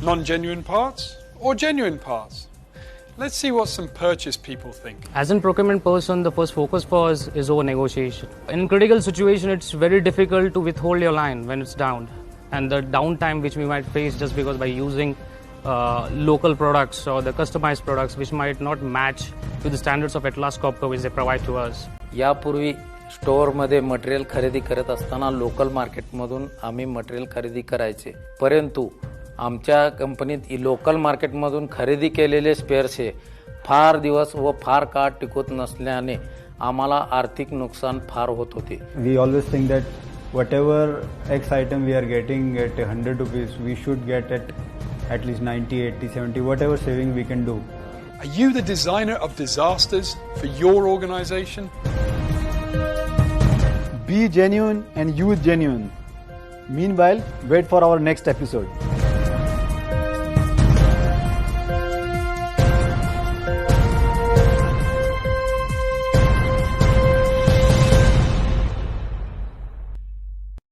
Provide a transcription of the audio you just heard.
Non-genuine parts or genuine parts? Let's see what some purchase people think. As a procurement person, the first focus for us is over negotiation. In critical situation, it's very difficult to withhold your line when it's down. And the downtime which we might face just because by using local products or the customized products which might not match to the standards of Atlas Copco which they provide to us. यापूर्वी स्टोअरमध्ये material खरेदी करत असताना local मार्केटमधून आम्ही material खरेदी करायचे, परंतु आमच्या कंपनीत लोकल मार्केटमधून खरेदी केलेले स्पेअर्स हे फार दिवस व फार काळ टिकत नसल्याने आम्हाला आर्थिक नुकसान फार होत होते. We always think that whatever X item we are getting at 100 rupees, we should get at least 90, 80, 70, whatever saving we can do. Are you the designer of disasters for your organization? Be genuine and use genuine. Meanwhile, wait for our next episode.